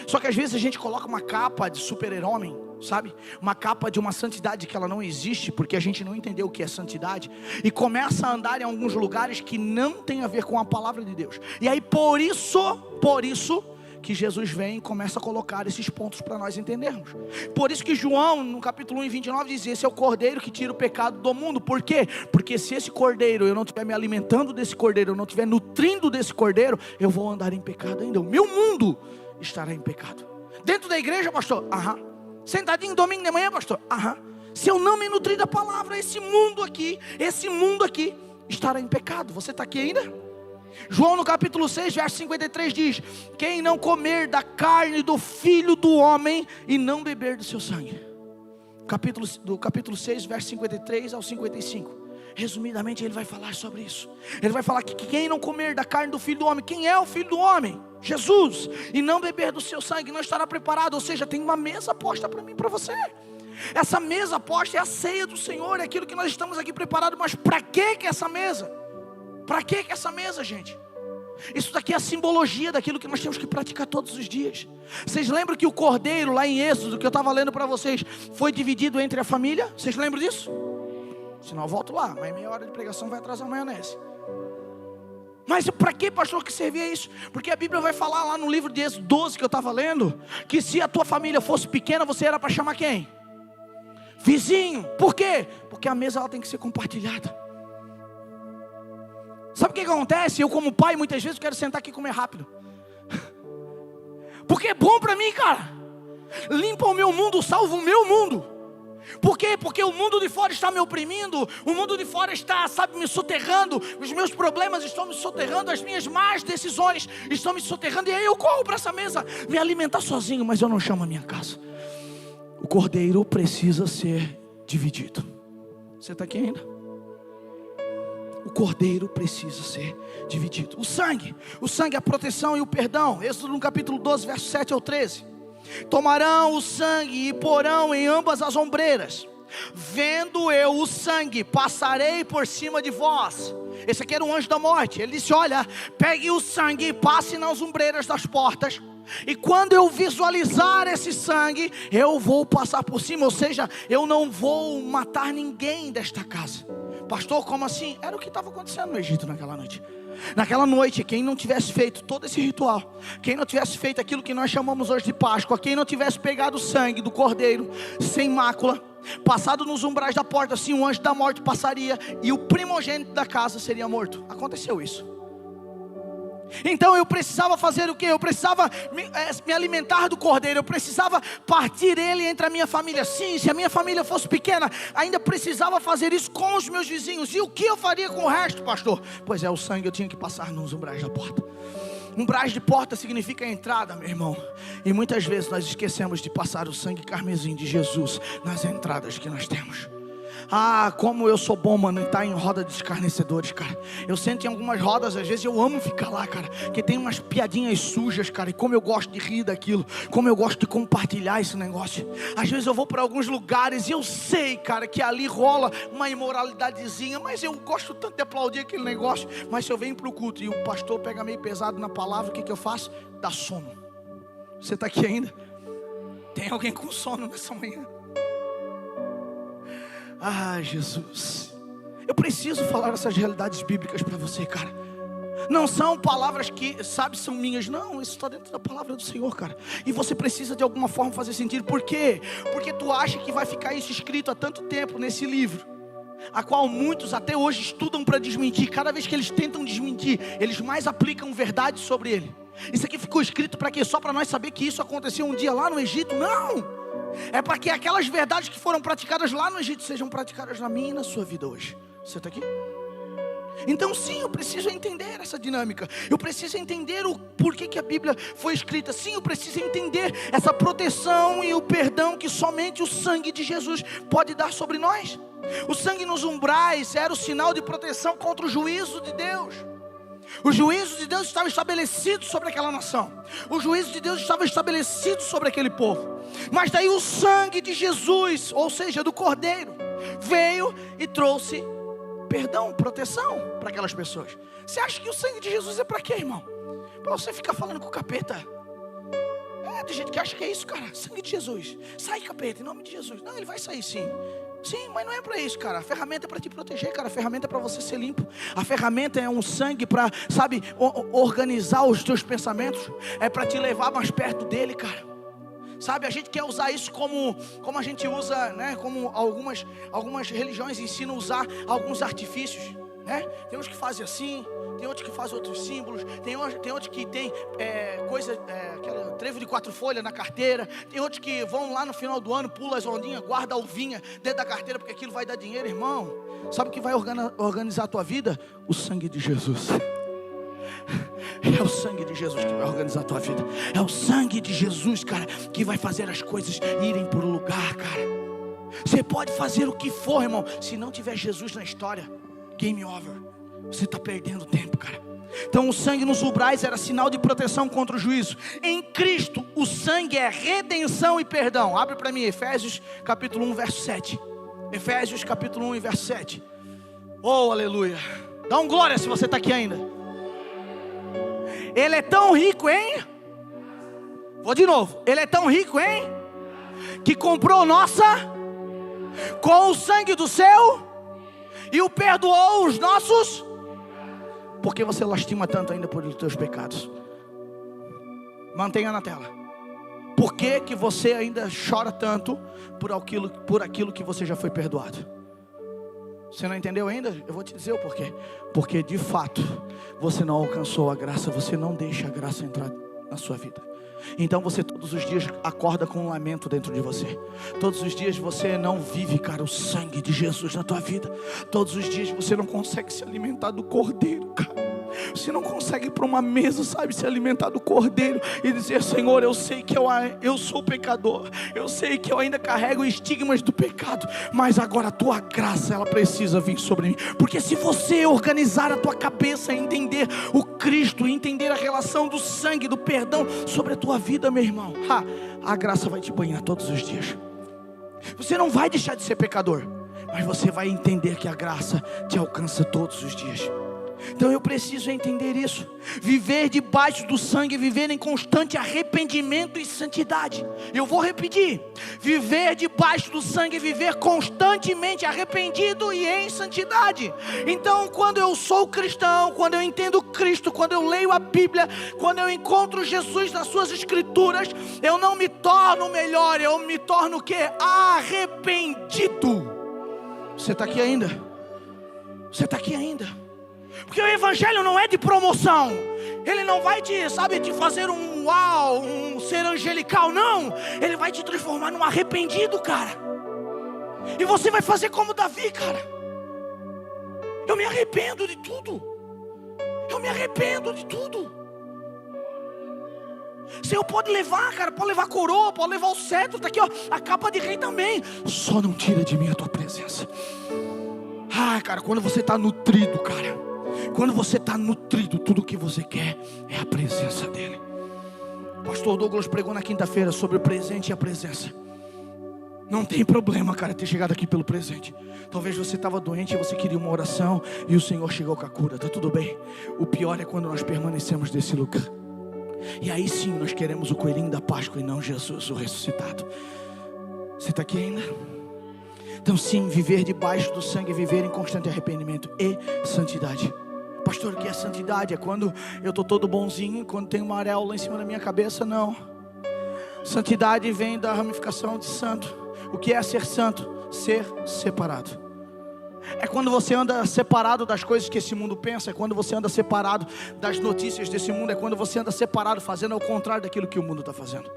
Só que às vezes a gente coloca uma capa de super-herói, sabe? Uma capa de uma santidade que ela não existe, porque a gente não entendeu o que é santidade. E começa a andar em alguns lugares que não tem a ver com a palavra de Deus. E aí por isso que Jesus vem e começa a colocar esses pontos para nós entendermos. Por isso que João, no capítulo 1 e 29, diz, esse é o cordeiro que tira o pecado do mundo. Por quê? Porque se esse cordeiro, eu não estiver me alimentando desse cordeiro, eu não estiver nutrindo desse cordeiro, eu vou andar em pecado ainda. O meu mundo estará em pecado. Dentro da igreja, pastor? Aham. Sentadinho domingo de manhã, pastor? Aham. Se eu não me nutrir da palavra, esse mundo aqui estará em pecado. Você está aqui ainda? João no capítulo 6, verso 53 diz, quem não comer da carne do Filho do Homem e não beber do seu sangue. Do capítulo 6, verso 53 ao 55. Resumidamente ele vai falar sobre isso. Ele vai falar que quem não comer da carne do Filho do Homem, quem é o Filho do Homem? Jesus. E não beber do seu sangue, não estará preparado. Ou seja, tem uma mesa posta para mim e para você. Essa mesa posta é a ceia do Senhor, é aquilo que nós estamos aqui preparados. Mas para que essa mesa? Para que essa mesa, gente? Isso daqui é a simbologia daquilo que nós temos que praticar todos os dias. Vocês lembram que o cordeiro lá em Êxodo, que eu estava lendo para vocês, foi dividido entre a família? Vocês lembram disso? Senão eu volto lá, mas meia hora de pregação vai atrasar a maionese. Mas para que, pastor, que servia isso? Porque a Bíblia vai falar lá no livro de Êxodo 12 que eu estava lendo, que se a tua família fosse pequena, você era para chamar quem? Vizinho. Por quê? Porque a mesa ela tem que ser compartilhada. Sabe o que acontece? Eu como pai muitas vezes quero sentar aqui e comer rápido. Porque é bom para mim, cara. Limpa o meu mundo, salva o meu mundo. Por quê? Porque o mundo de fora está me oprimindo. O mundo de fora está, sabe, me soterrando. Os meus problemas estão me soterrando. As minhas más decisões estão me soterrando. E aí eu corro para essa mesa me alimentar sozinho, mas eu não chamo a minha casa. O cordeiro precisa ser dividido. Você está aqui ainda? O cordeiro precisa ser dividido. O sangue, a proteção e o perdão. Êxodo no capítulo 12, verso 7 ao 13. Tomarão o sangue e porão em ambas as ombreiras. Vendo eu o sangue, passarei por cima de vós. Esse aqui era um anjo da morte. Ele disse, olha, pegue o sangue e passe nas ombreiras das portas. E quando eu visualizar esse sangue, eu vou passar por cima. Ou seja, eu não vou matar ninguém desta casa. Pastor, como assim? Era o que estava acontecendo no Egito naquela noite. Naquela noite, quem não tivesse feito todo esse ritual, quem não tivesse feito aquilo que nós chamamos hoje de Páscoa, quem não tivesse pegado o sangue do cordeiro, sem mácula, passado nos umbrais da porta, assim o anjo da morte passaria, e o primogênito da casa seria morto. Aconteceu isso. Então eu precisava fazer o quê? Eu precisava me alimentar do cordeiro. Eu precisava partir ele entre a minha família. Sim, se a minha família fosse pequena, ainda precisava fazer isso com os meus vizinhos. E o que eu faria com o resto, pastor? Pois é, o sangue eu tinha que passar nos umbrais da porta. Umbrais de porta significa entrada, meu irmão. E muitas vezes nós esquecemos de passar o sangue carmesim de Jesus nas entradas que nós temos. Ah, como eu sou bom, mano, em estar em roda de escarnecedores, cara. Eu sento em algumas rodas, às vezes eu amo ficar lá, cara, que tem umas piadinhas sujas, cara. E como eu gosto de rir daquilo, como eu gosto de compartilhar esse negócio. Às vezes eu vou para alguns lugares e eu sei, cara, que ali rola uma imoralidadezinha, mas eu gosto tanto de aplaudir aquele negócio. Mas se eu venho para o culto e o pastor pega meio pesado na palavra, o que eu faço? Dá sono. Você está aqui ainda? Tem alguém com sono nessa manhã? Ah, Jesus, Eu preciso falar essas realidades bíblicas para você, cara. Não são palavras que, sabe, são minhas. Não, isso está dentro da palavra do Senhor, cara. E você precisa de alguma forma fazer sentido. Por quê? Porque tu acha que vai ficar isso escrito há tanto tempo nesse livro, a qual muitos até hoje estudam para desmentir. Cada vez que eles tentam desmentir, eles mais aplicam verdade sobre ele. Isso aqui ficou escrito para quê? Só para nós saber que isso aconteceu um dia lá no Egito? Não! É para que aquelas verdades que foram praticadas lá no Egito sejam praticadas na minha e na sua vida hoje. Você está aqui? Então sim, eu preciso entender essa dinâmica. Eu preciso entender o porquê que a Bíblia foi escrita. Sim, eu preciso entender essa proteção e o perdão que somente o sangue de Jesus pode dar sobre nós. O sangue nos umbrais era o sinal de proteção contra o juízo de Deus. O juízo de Deus estava estabelecido sobre aquela nação. O juízo de Deus estava estabelecido sobre aquele povo. Mas daí o sangue de Jesus, ou seja, do Cordeiro, veio e trouxe perdão, proteção para aquelas pessoas. Você acha que o sangue de Jesus é para quê, irmão? Para você ficar falando com o capeta? Tem gente que acha que é isso, cara. Sangue de Jesus. Sai, capeta, em nome de Jesus. Não, ele vai sair sim. Sim, mas não é para isso, cara. A ferramenta é para te proteger, cara. A ferramenta é para você ser limpo. A ferramenta é um sangue para, sabe, organizar os teus pensamentos. É para te levar mais perto dele, cara. Sabe, a gente quer usar isso como a gente usa, né? Como algumas religiões ensinam a usar alguns artifícios, né? Tem uns que fazem assim, tem outros que fazem outros símbolos, tem outros que tem aquele trevo de 4 folhas na carteira, tem outros que vão lá no final do ano, pula as ondinhas, guarda a uvinha dentro da carteira, porque aquilo vai dar dinheiro, irmão. Sabe o que vai organizar a tua vida? O sangue de Jesus. É o sangue de Jesus que vai organizar a tua vida. É o sangue de Jesus, cara, que vai fazer as coisas irem por um lugar, cara. Você pode fazer o que for, irmão. Se não tiver Jesus na história, game over. Você está perdendo tempo, cara. Então o sangue nos umbrais era sinal de proteção contra o juízo. Em Cristo o sangue é redenção e perdão. Abre para mim Efésios capítulo 1 verso 7. Efésios capítulo 1 e verso 7. Oh, aleluia. Dá um glória se você está aqui ainda. Ele é tão rico, hein? Vou de novo. Ele é tão rico, hein? Que comprou nossa com o sangue do seu e o perdoou os nossos. Por que você lastima tanto ainda por os teus pecados? Mantenha na tela. Por que que você ainda chora tanto por aquilo que você já foi perdoado? Você não entendeu ainda? Eu vou te dizer o porquê. Porque de fato você não alcançou a graça. Você não deixa a graça entrar na sua vida. Então você todos os dias acorda com um lamento dentro de você. Todos os dias você não vive, cara, o sangue de Jesus na tua vida. Todos os dias você não consegue se alimentar do Cordeiro, cara. Você não consegue ir para uma mesa, sabe, se alimentar do Cordeiro e dizer: Senhor, eu sei que eu sou pecador, eu sei que eu ainda carrego estigmas do pecado, mas agora a tua graça, ela precisa vir sobre mim. Porque se você organizar a tua cabeça e entender o Cristo, e entender a relação do sangue, do perdão sobre a tua vida, meu irmão, a graça vai te banhar todos os dias. Você não vai deixar de ser pecador, mas você vai entender que a graça te alcança todos os dias. Então eu preciso entender isso. Viver debaixo do sangue, viver em constante arrependimento e santidade. Eu vou repetir: viver debaixo do sangue, viver constantemente arrependido e em santidade. Então quando eu sou cristão, quando eu entendo Cristo, quando eu leio a Bíblia, quando eu encontro Jesus nas suas escrituras, eu não me torno melhor, eu me torno o quê? Arrependido. Você está aqui ainda? Você está aqui ainda? Porque o evangelho não é de promoção. Ele não vai te fazer um uau, um ser angelical, não. Ele vai te transformar num arrependido, cara. E você vai fazer como Davi, cara. Eu me arrependo de tudo. Eu me arrependo de tudo. Senhor pode levar, cara, pode levar a coroa, pode levar o cetro, tá aqui, ó, a capa de rei também. Só não tira de mim a tua presença. Cara, quando você está nutrido, cara, quando você está nutrido, tudo o que você quer é a presença dele. Pastor Douglas pregou na quinta-feira sobre o presente e a presença. Não tem problema, cara, ter chegado aqui pelo presente. Talvez você estava doente e você queria uma oração e o Senhor chegou com a cura, tá tudo bem. O pior é quando nós permanecemos nesse lugar. E aí sim nós queremos o coelhinho da Páscoa e não Jesus, o ressuscitado. Você está aqui ainda? Então sim, viver debaixo do sangue, viver em constante arrependimento e santidade. Pastor, o que é santidade? É quando eu estou todo bonzinho, quando tem uma auréola em cima da minha cabeça? Não. Santidade vem da ramificação de santo. O que é ser santo? Ser separado. É quando você anda separado das coisas que esse mundo pensa. É quando você anda separado das notícias desse mundo. É quando você anda separado, fazendo ao contrário daquilo que o mundo está fazendo.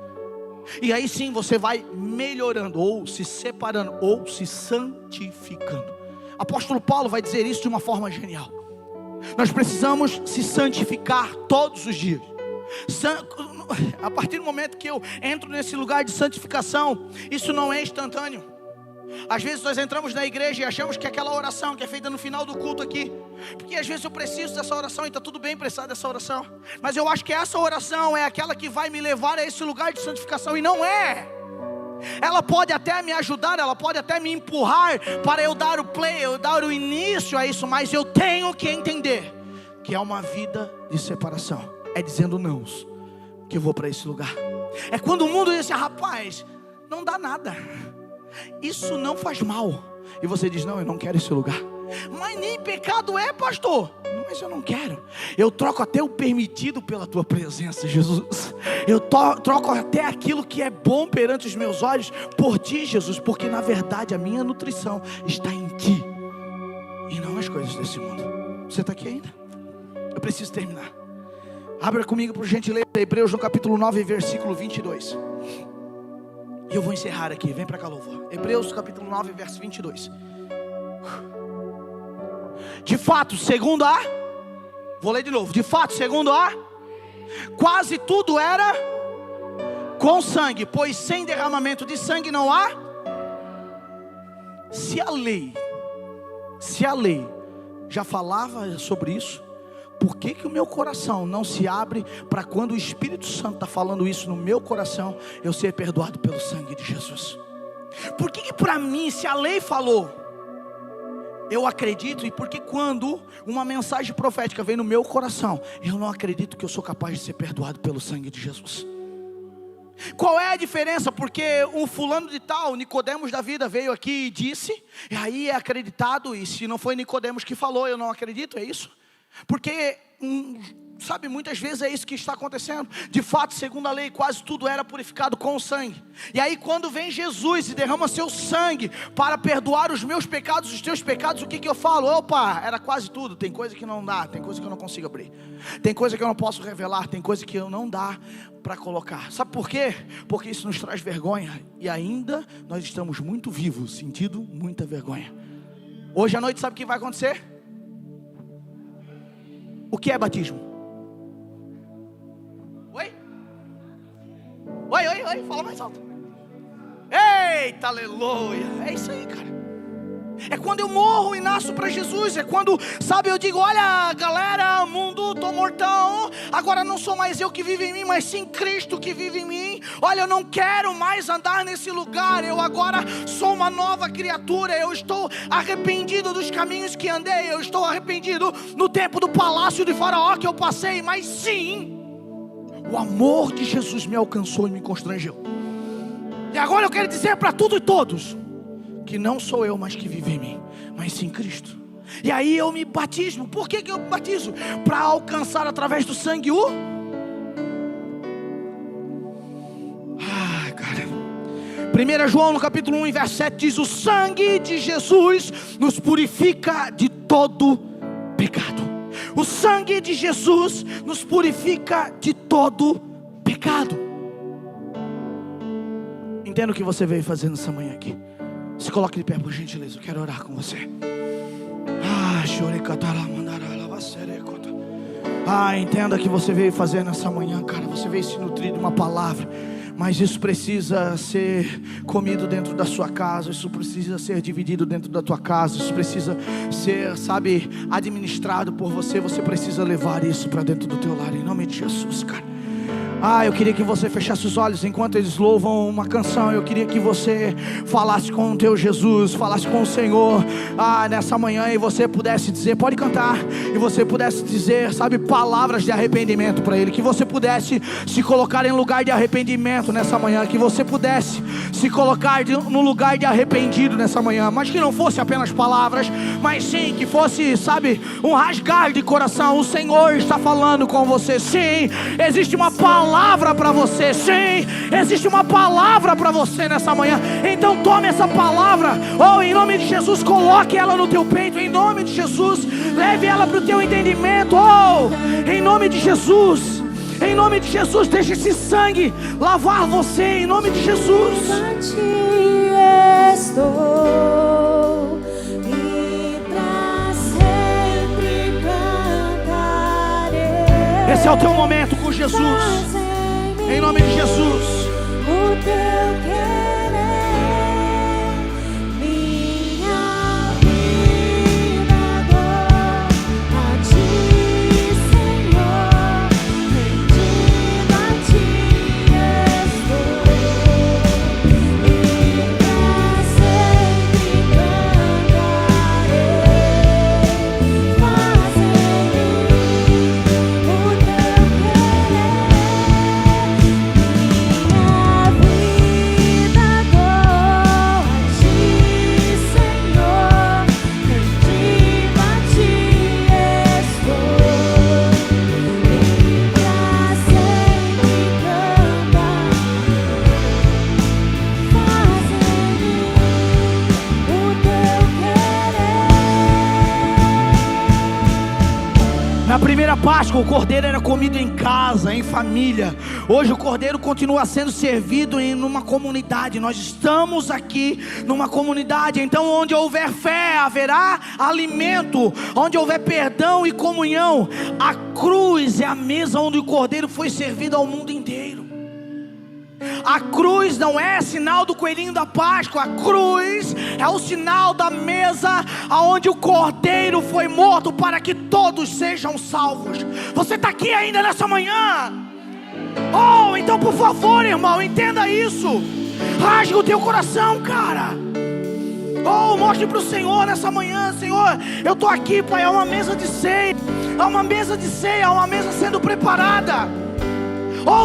E aí sim você vai melhorando, ou se separando, ou se santificando. Apóstolo Paulo vai dizer isso de uma forma genial. Nós precisamos se santificar todos os dias. A partir do momento que eu entro nesse lugar de santificação, isso não é instantâneo. Às vezes nós entramos na igreja e achamos que aquela oração que é feita no final do culto aqui, porque às vezes eu preciso dessa oração e está tudo bem precisar dessa oração, mas eu acho que essa oração é aquela que vai me levar a esse lugar de santificação, e não é. Ela pode até me ajudar, ela pode até me empurrar para eu dar o play, eu dar o início a isso, mas eu tenho que entender que é uma vida de separação. É dizendo não que eu vou para esse lugar. É quando o mundo diz assim: rapaz, não dá nada, isso não faz mal, e você diz: não, eu não quero esse lugar. Mas nem pecado é, pastor. Não, mas eu não quero. Eu troco até o permitido pela tua presença, Jesus. Eu troco até aquilo que é bom perante os meus olhos por ti, Jesus, porque na verdade a minha nutrição está em ti e não nas coisas desse mundo. Você está aqui ainda? Eu preciso terminar. Abra comigo, por gentileza, Hebreus no capítulo 9, versículo 22. E eu vou encerrar aqui, vem para cá, louvor. Hebreus capítulo 9, verso 22. De fato, segundo a... Vou ler de novo. De fato, segundo a... Quase tudo era com sangue, pois sem derramamento de sangue não há... Se a lei já falava sobre isso, por que o meu coração não se abre para quando o Espírito Santo está falando isso no meu coração, eu ser perdoado pelo sangue de Jesus? Por que para mim, se a lei falou, eu acredito, e porque quando uma mensagem profética vem no meu coração, eu não acredito que eu sou capaz de ser perdoado pelo sangue de Jesus? Qual é a diferença? Porque um fulano de tal, Nicodemos da vida, veio aqui e disse, e aí é acreditado, e se não foi Nicodemos que falou, eu não acredito, é isso? Porque, sabe, muitas vezes é isso que está acontecendo. De fato, segundo a lei, quase tudo era purificado com o sangue. E aí quando vem Jesus e derrama seu sangue para perdoar os meus pecados, os teus pecados, o que eu falo? Opa, era quase tudo. Tem coisa que não dá, tem coisa que eu não consigo abrir, tem coisa que eu não posso revelar, tem coisa que eu não dá para colocar. Sabe por quê? Porque isso nos traz vergonha. E ainda nós estamos muito vivos, sentindo muita vergonha. Hoje à noite, sabe o que vai acontecer? O que é batismo? Oi? Oi, fala mais alto. Eita, aleluia. É isso aí, cara. É quando eu morro e nasço para Jesus. É quando, sabe, eu digo: olha galera, mundo, tô mortão. Agora não sou mais eu que vivo em mim, mas sim Cristo que vive em mim. Olha, eu não quero mais andar nesse lugar. Eu agora sou uma nova criatura. Eu estou arrependido dos caminhos que andei. Eu estou arrependido no tempo do palácio de Faraó que eu passei. Mas sim, o amor de Jesus me alcançou e me constrangeu. E agora eu quero dizer para tudo e todos que não sou eu mais que vive em mim, mas sim Cristo. E aí eu me batismo. Por que eu me batizo? Para alcançar através do sangue o... cara. 1 João no capítulo 1, verso 7 diz: o sangue de Jesus nos purifica de todo pecado. O sangue de Jesus nos purifica de todo pecado. Entenda o que você veio fazer nessa manhã aqui. Se coloque de pé, por gentileza, eu quero orar com você. Entenda que você veio fazer nessa manhã, cara. Você veio se nutrir de uma palavra, mas isso precisa ser comido dentro da sua casa. Isso precisa ser dividido dentro da tua casa. Isso precisa ser, sabe, administrado por você. Você precisa levar isso para dentro do teu lar, em nome de Jesus, cara. Eu queria que você fechasse os olhos enquanto eles louvam uma canção. Eu queria que você falasse com o teu Jesus, falasse com o Senhor nessa manhã, e você pudesse dizer, pode cantar, e você pudesse dizer, sabe, palavras de arrependimento para Ele. Que você pudesse se colocar em lugar de arrependimento nessa manhã. Que você pudesse se colocar no lugar de arrependido nessa manhã. Mas que não fosse apenas palavras, mas sim que fosse, sabe, um rasgar de coração. O Senhor está falando com você. Sim, existe uma palavra para você. Sim, existe uma palavra para você nessa manhã. Então tome essa palavra, em nome de Jesus, coloque ela no teu peito, em nome de Jesus, leve ela para o teu entendimento, em nome de Jesus. Em nome de Jesus, deixe esse sangue lavar você, em nome de Jesus. Estou e pra sempre cantarei. Esse é o teu momento com Jesus. Em nome de Jesus. O teu querer, minha vida dou a ti, Senhor. Rendida a ti estou e pra sempre cantarei. Faz em mim o teu querer. Na primeira Páscoa, o cordeiro era comido em casa, em família. Hoje o cordeiro continua sendo servido em uma comunidade. Nós estamos aqui numa comunidade. Então onde houver fé, haverá alimento. Onde houver perdão e comunhão. A cruz é a mesa onde o cordeiro foi servido ao mundo inteiro. A cruz não é sinal do coelhinho da Páscoa. A cruz é o sinal da mesa aonde o cordeiro foi morto para que todos sejam salvos. Você está aqui ainda nessa manhã? Então por favor, irmão, entenda isso. Rasgue o teu coração, cara. Mostre para o Senhor nessa manhã: Senhor, eu estou aqui, Pai, é uma mesa de ceia. É uma mesa de ceia, é uma mesa sendo preparada.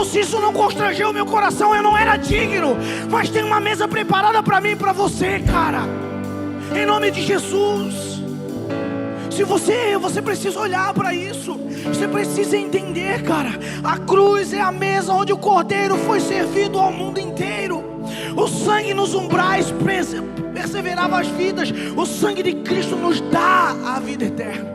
Se isso não constrangeu o meu coração, eu não era digno. Mas tem uma mesa preparada para mim e para você, cara. Em nome de Jesus. Se você precisa olhar para isso. Você precisa entender, cara. A cruz é a mesa onde o cordeiro foi servido ao mundo inteiro. O sangue nos umbrais perseverava as vidas. O sangue de Cristo nos dá a vida eterna.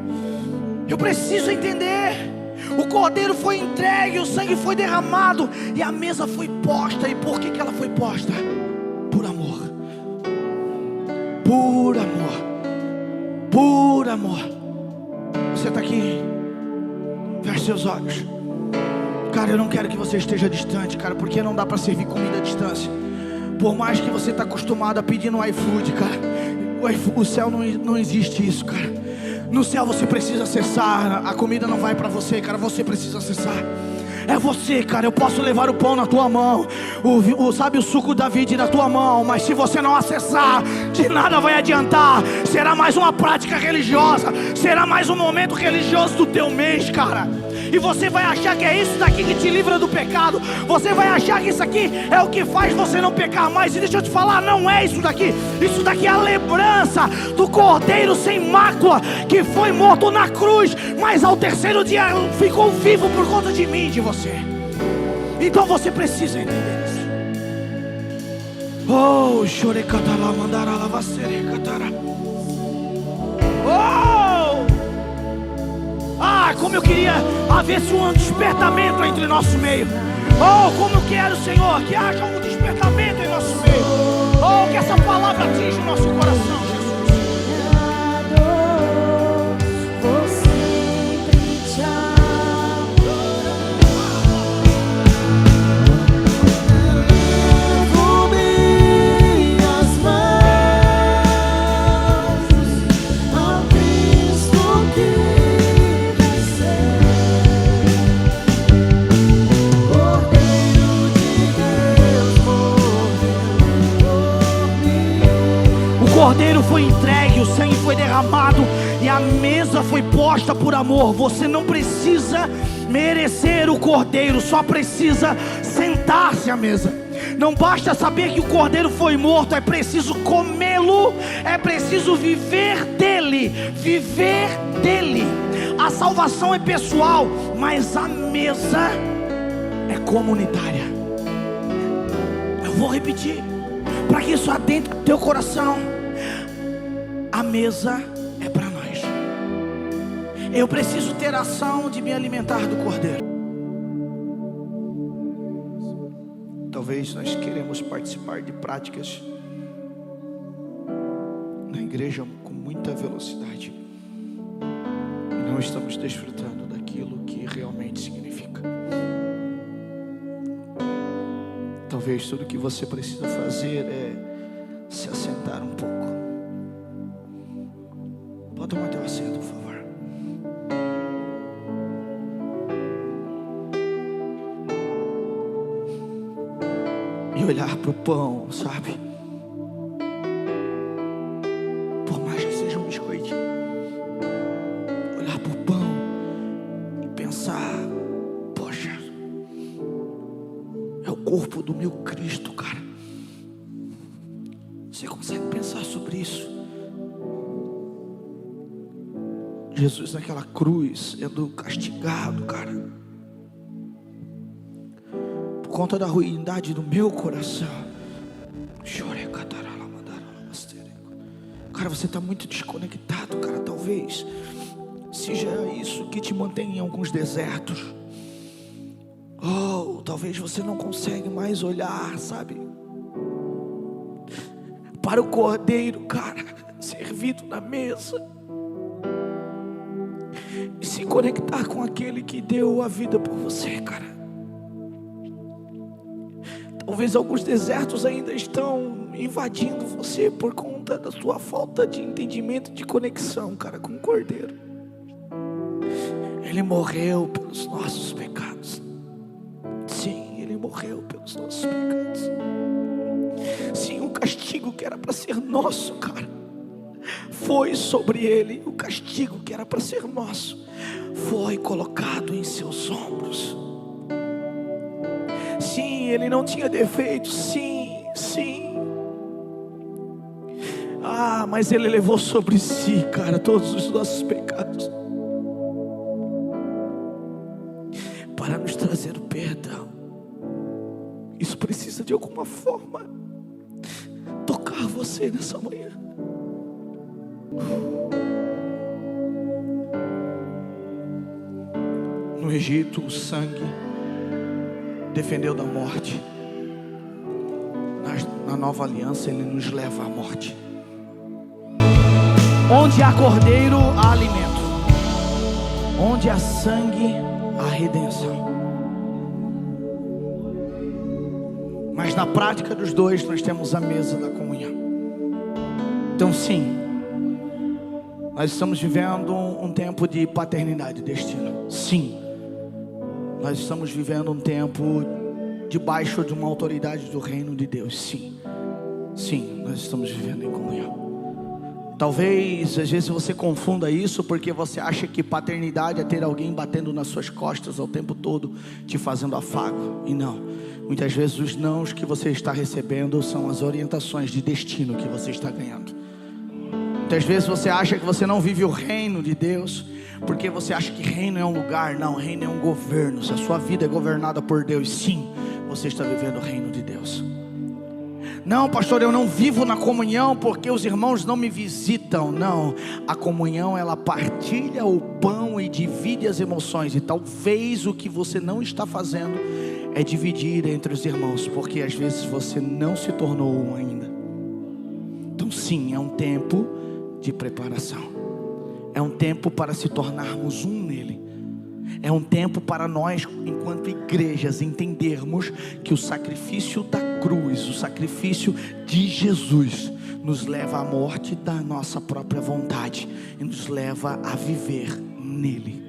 Eu preciso entender. O cordeiro foi entregue, o sangue foi derramado e a mesa foi posta. E por que ela foi posta? Por amor. Por amor. Por amor. Você está aqui? Feche seus olhos. Cara, eu não quero que você esteja distante, cara, porque não dá para servir comida à distância. Por mais que você está acostumado a pedir no iFood, cara, o céu não existe isso, cara. No céu você precisa acessar. A comida não vai para você, cara. Você precisa acessar. É você, cara. Eu posso levar o pão na tua mão, sabe, o suco da vida na tua mão. Mas se você não acessar, de nada vai adiantar. Será mais uma prática religiosa. Será mais um momento religioso do teu mês, cara. E você vai achar que é isso daqui que te livra do pecado. Você vai achar que isso aqui é o que faz você não pecar mais. E deixa eu te falar, não é isso daqui. Isso daqui é a lembrança do cordeiro sem mácula, que foi morto na cruz, mas ao terceiro dia ficou vivo por conta de mim e de você. Então você precisa entender isso. Chorecatala mandara lavacere-catara. Como eu queria haver um despertamento entre nosso meio. Como eu quero, Senhor, que haja um despertamento em nosso meio. Que essa palavra atinja o nosso coração, Jesus. Vou sempre te levo minhas mãos ao Cristo que venceu. foi entregue, o sangue foi derramado e a mesa foi posta por amor. Você não precisa merecer o cordeiro, só precisa sentar-se à mesa. Não basta saber que o cordeiro foi morto, é preciso comê-lo, é preciso viver dele, viver dele. A salvação é pessoal, mas a mesa é comunitária. Eu vou repetir, para que isso adentre o teu coração. A mesa é para nós. Eu preciso ter ação de me alimentar do cordeiro. Talvez nós queremos participar de práticas na igreja com muita velocidade e não estamos desfrutando daquilo que realmente significa. Talvez tudo que você precisa fazer é se assentar um pouco. Pode tomar teu assento, por favor. E olhar para o pão, sabe? Por mais que seja um biscoitinho, olhar para o pão e pensar: poxa, é o corpo do meu Cristo, cara. Você consegue pensar sobre isso? Jesus naquela cruz, sendo castigado, cara, por conta da ruindade do meu coração. Cara, você está muito desconectado, cara. Talvez seja isso que te mantém em alguns desertos. Oh, talvez você não consegue mais olhar, sabe, para o cordeiro, cara, servido na mesa, e se conectar com aquele que deu a vida por você, cara. Talvez alguns desertos ainda estão invadindo você por conta da sua falta de entendimento, de conexão, cara, com o cordeiro. Ele morreu pelos nossos pecados. Sim, ele morreu pelos nossos pecados. Sim, o castigo que era para ser nosso, cara, foi sobre ele. O castigo que era para ser nosso foi colocado em seus ombros. Sim, ele não tinha defeito. Sim, sim. Ah, mas ele levou sobre si, cara, todos os nossos pecados, para nos trazer o perdão. Isso precisa de alguma forma tocar você nessa manhã. No Egito, o sangue defendeu da morte. Na nova aliança, ele nos leva à morte. Onde há cordeiro, há alimento. Onde há sangue, há redenção. Mas na prática dos dois, nós temos a mesa da comunhão. Então sim, nós estamos vivendo um tempo de paternidade e destino. Sim, nós estamos vivendo um tempo debaixo de uma autoridade do reino de Deus. Sim, sim, nós estamos vivendo em comunhão. Talvez às vezes você confunda isso porque você acha que paternidade é ter alguém batendo nas suas costas ao tempo todo, te fazendo afago. E não, muitas vezes os nãos que você está recebendo são as orientações de destino que você está ganhando. Muitas vezes você acha que você não vive o reino de Deus porque você acha que reino é um lugar. Não, reino é um governo. Se a sua vida é governada por Deus, sim, você está vivendo o reino de Deus. Não, pastor, eu não vivo na comunhão porque os irmãos não me visitam. Não, a comunhão, ela partilha o pão e divide as emoções. E talvez o que você não está fazendo é dividir entre os irmãos, porque às vezes você não se tornou um ainda. Então sim, é um tempo de preparação. É um tempo para se tornarmos um nele. É um tempo para nós, enquanto igrejas, entendermos que o sacrifício da cruz, o sacrifício de Jesus, nos leva à morte da nossa própria vontade e nos leva a viver nele.